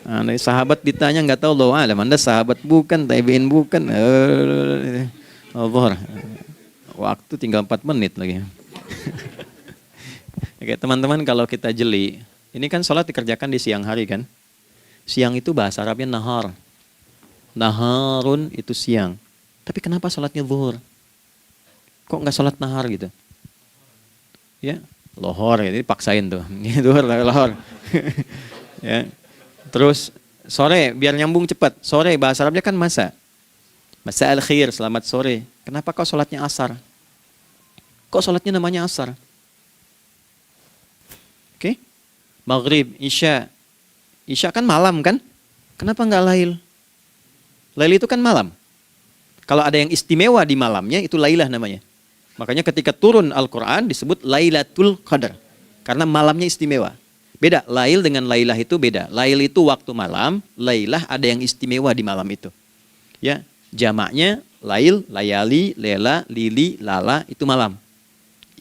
Anda sahabat ditanya nggak tahu wallahu a'lam. Anda sahabat bukan, tabi'in bukan. Zuhur. Waktu tinggal 4 menit lagi. Oke, teman-teman kalau kita jeli, ini kan sholat dikerjakan di siang hari kan? Siang itu bahasa Arabnya nahar. Naharun itu siang. Tapi kenapa sholatnya zuhur? Kok nggak sholat nahar gitu? Ya, lohor, jadi paksain tuh. Zuhur, lohor. Ya. Terus sore, biar nyambung cepat. Sore, bahasa Arabnya kan masa. Masa al-khir, selamat sore. Kenapa kok sholatnya asar? Kok sholatnya namanya asar? Oke. Maghrib, isya. Isya kan malam kan? Kenapa nggak lail? Lail itu kan malam. Kalau ada yang istimewa di malamnya, itu lailah namanya. Makanya ketika turun Al-Quran disebut Lailatul Qadar. Karena malamnya istimewa. Beda, lail dengan lailah itu beda. Lail itu waktu malam, lailah ada yang istimewa di malam itu. Ya, jamaknya lail, layali, lela, lili, lala, itu malam.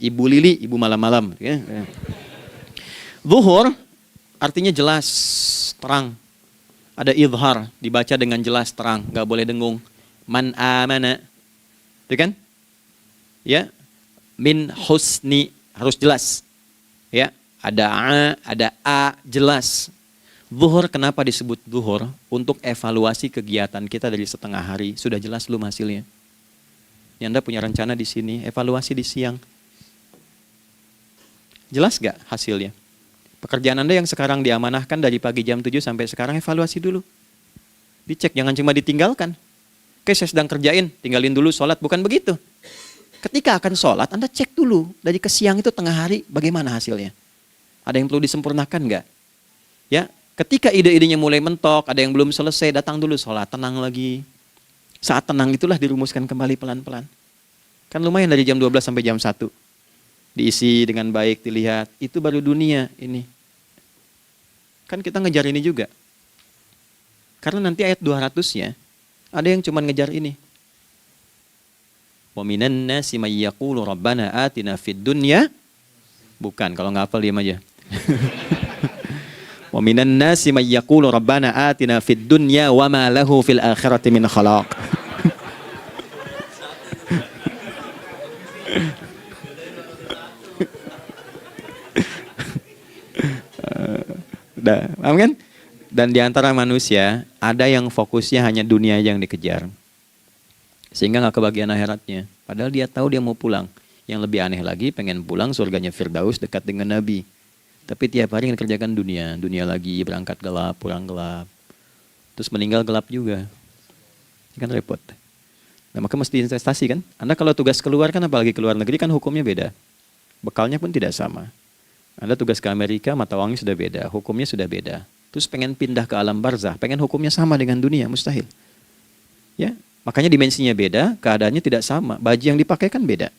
Ibu lili, ibu malam-malam. Ya. Zuhur artinya jelas, terang. Ada idhar, dibaca dengan jelas, terang. Gak boleh dengung. Man amana. Itu kan? Ya. Min husni, harus jelas. Ya. Ada a, jelas. Zuhur kenapa disebut zuhur? Untuk evaluasi kegiatan kita dari setengah hari. Sudah jelas belum hasilnya? Anda punya rencana di sini, evaluasi di siang. Jelas gak hasilnya? Pekerjaan Anda yang sekarang diamanahkan dari pagi jam 7 sampai sekarang, evaluasi dulu. Dicek, jangan cuma ditinggalkan. Oke, saya sedang kerjain, tinggalin dulu sholat. Bukan begitu. Ketika akan sholat, Anda cek dulu. Dari ke siang itu tengah hari, bagaimana hasilnya? Ada yang perlu disempurnakan gak? Ya. Ketika ide-idenya mulai mentok, ada yang belum selesai, datang dulu sholat, tenang lagi. Saat tenang itulah dirumuskan kembali pelan-pelan. Kan lumayan dari jam 12 sampai jam 1. Diisi dengan baik, dilihat. Itu baru dunia ini. Kan kita ngejar ini juga. Karena nanti ayat 200-nya, ada yang cuma ngejar ini. Wa minan nasi may yaqulu rabbana atina fid dunya. Bukan, kalau nggak hafal diam aja. Wa minan nasi may yaqulu rabbana atina fid dunya wa ma lahu fil akhirati min khalaq. Nah, paham kan? Dan di antara manusia ada yang fokusnya hanya dunia yang dikejar, sehingga nggak kebagian akhiratnya. Padahal dia tahu dia mau pulang. Yang lebih aneh lagi, pengen pulang surganya Firdaus dekat dengan Nabi. Tapi tiap hari kerjakan dunia, dunia lagi, berangkat gelap, pulang gelap, terus meninggal gelap juga. Ini kan repot. Nah, maka mesti investasi kan. Anda kalau tugas keluar kan, apalagi keluar negeri kan hukumnya beda. Bekalnya pun tidak sama. Anda tugas ke Amerika, mata uangnya sudah beda, hukumnya sudah beda. Terus pengen pindah ke alam barzah, pengen hukumnya sama dengan dunia, mustahil. Ya, makanya dimensinya beda, keadaannya tidak sama. Baju yang dipakai kan beda.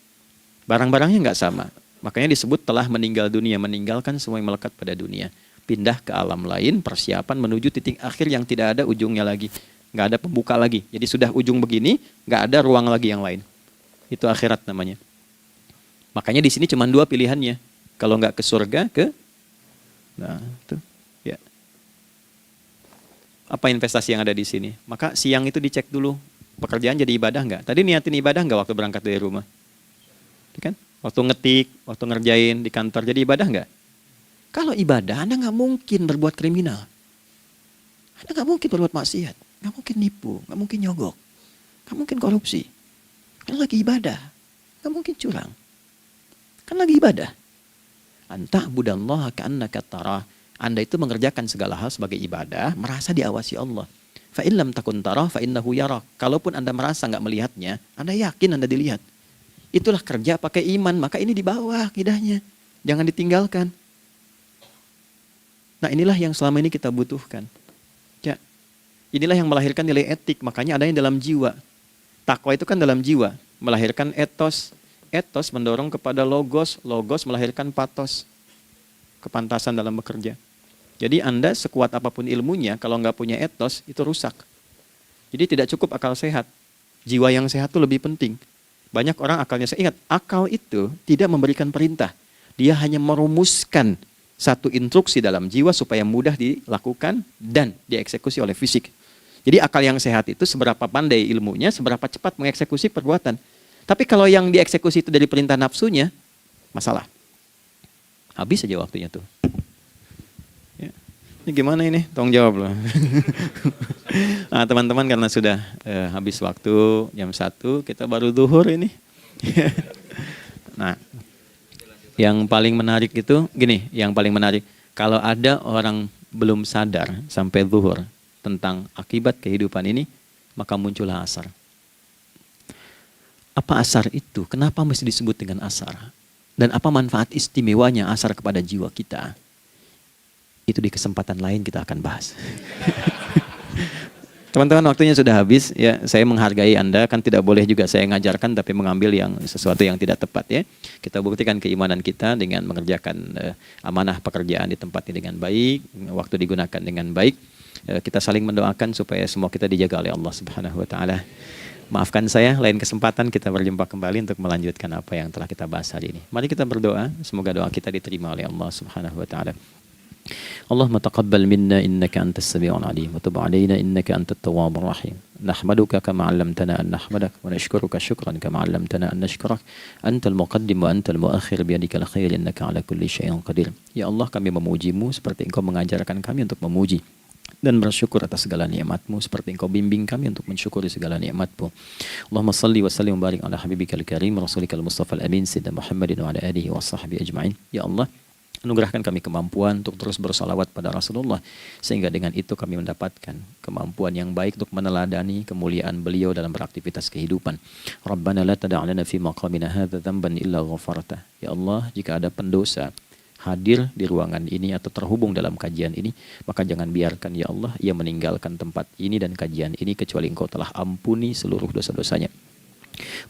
Barang-barangnya nggak sama. Makanya disebut telah meninggal dunia, meninggalkan semua yang melekat pada dunia. Pindah ke alam lain, persiapan menuju titik akhir yang tidak ada ujungnya lagi. Nggak ada pembuka lagi. Jadi sudah ujung begini, nggak ada ruang lagi yang lain. Itu akhirat namanya. Makanya di sini cuma dua pilihannya. Kalau nggak ke surga, nah itu. Ya. Apa investasi yang ada di sini? Maka siang itu dicek dulu. Pekerjaan jadi ibadah nggak? Tadi niatin ibadah nggak waktu berangkat dari rumah? Kan? Waktu ngetik, waktu ngerjain di kantor, jadi ibadah nggak? Kalau ibadah, Anda nggak mungkin berbuat kriminal. Anda nggak mungkin berbuat maksiat. Nggak mungkin nipu, nggak mungkin nyogok. Nggak mungkin korupsi. Kan lagi ibadah. Nggak mungkin curang. Kan lagi ibadah. Anta budallaha ka'annaka tarah. Anda itu mengerjakan segala hal sebagai ibadah, merasa diawasi Allah. Fa in lam takun tarah fa innahu yarak. Kalaupun Anda merasa nggak melihatnya, Anda yakin Anda dilihat. Itulah kerja pakai iman, maka ini di bawah akidahnya. Jangan ditinggalkan. Nah, inilah yang selama ini kita butuhkan. Ya. Inilah yang melahirkan nilai etik, makanya adanya dalam jiwa. Takwa itu kan dalam jiwa, melahirkan etos. Etos mendorong kepada logos, logos melahirkan patos. Kepantasan dalam bekerja. Jadi Anda sekuat apapun ilmunya, kalau nggak punya etos, itu rusak. Jadi tidak cukup akal sehat. Jiwa yang sehat itu lebih penting. Banyak orang akalnya, saya ingat, akal itu tidak memberikan perintah. Dia hanya merumuskan satu instruksi dalam jiwa supaya mudah dilakukan dan dieksekusi oleh fisik. Jadi akal yang sehat itu seberapa pandai ilmunya, seberapa cepat mengeksekusi perbuatan. Tapi kalau yang dieksekusi itu dari perintah nafsunya, masalah. Habis saja waktunya tuh. Ya. Ini gimana ini? Tolong jawab loh. Nah, teman-teman karena sudah habis waktu jam 1, kita baru zuhur ini. Nah, yang paling menarik itu gini, yang paling menarik kalau ada orang belum sadar sampai zuhur tentang akibat kehidupan ini, maka muncullah asar. Apa asar itu? Kenapa mesti disebut dengan asar? Dan apa manfaat istimewanya asar kepada jiwa kita? Itu di kesempatan lain kita akan bahas. Teman-teman, waktunya sudah habis ya. Saya menghargai Anda, kan tidak boleh juga saya ngajarkan tapi mengambil yang sesuatu yang tidak tepat ya. Kita buktikan keimanan kita dengan mengerjakan amanah pekerjaan di tempat ini dengan baik, waktu digunakan dengan baik. Kita saling mendoakan supaya semua kita dijaga oleh Allah Subhanahu wa taala. Maafkan saya, lain kesempatan kita berjumpa kembali untuk melanjutkan apa yang telah kita bahas hari ini. Mari kita berdoa, semoga doa kita diterima oleh Allah Subhanahu wa taala. اللهم تقبل منا إنك أنت السميع العليم وتب علينا إنك أنت التواب الرحيم نحمدك كما علمتنا أن نحمدك ونشكرك شكرا كما علمتنا أن نشكرك أنت المقدم وأنت المؤخر بيدك الخير إنك على كل شيء قدير. Ya Allah, kami memujimu seperti Engkau mengajarkan kami untuk memuji dan bersyukur atas segala nikmat-Mu seperti Engkau bimbing kami untuk mensyukuri segala nikmat-Mu. Allahumma salli wa sallim wa barik ala habibikal karim rasulikal mustafa al-amin sayyidina Muhammadin wa ala alihi wa sahbihi ajma'in. Ya Allah, anugerahkan kami kemampuan untuk terus bersalawat pada Rasulullah, sehingga dengan itu kami mendapatkan kemampuan yang baik untuk meneladani kemuliaan beliau dalam beraktivitas kehidupan. Rabbana la tada' lana fi maqamina hadza dhanban illa ghafartah. Ya Allah, jika ada pendosa hadir di ruangan ini atau terhubung dalam kajian ini, maka jangan biarkan ya Allah ia meninggalkan tempat ini dan kajian ini kecuali Engkau telah ampuni seluruh dosa-dosanya.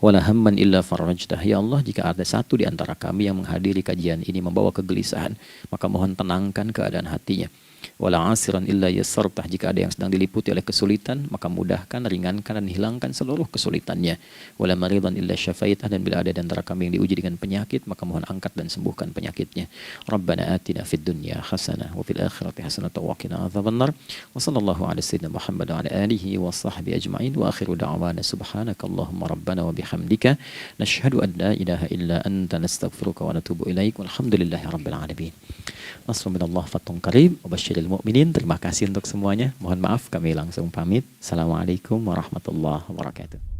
Wala hamman illa farajtah. Ya Allah, jika ada satu di antara kami yang menghadiri kajian ini membawa kegelisahan, maka mohon tenangkan keadaan hatinya. Wala asiran illa yassartah. Jika ada yang sedang diliputi oleh kesulitan, maka mudahkan, ringankan dan hilangkan seluruh kesulitannya. Wala maridan illa syafaitah. Dan bila ada di antara kami yang diuji dengan penyakit, maka mohon angkat dan sembuhkan penyakitnya. Rabbana atina fid dunya hasanah wa fil akhirati hasanah wa qina adzabannar. Wa sallallahu ala sayyidina Muhammad wa ala alihi wa sahbihi ajma'in. Wa akhiru da'wana subhanakallahumma rabbana wa bihamdika nashhadu an la ilaha illa anta nastaghfiruka wa natubu ilaik. Walhamdulillahi rabbil alamin. Nasrun minallah, fathun qarib, wa basyir basyiril mu'minin. Terima kasih untuk semuanya. Mohon maaf kami langsung pamit. Assalamualaikum warahmatullahi wabarakatuh.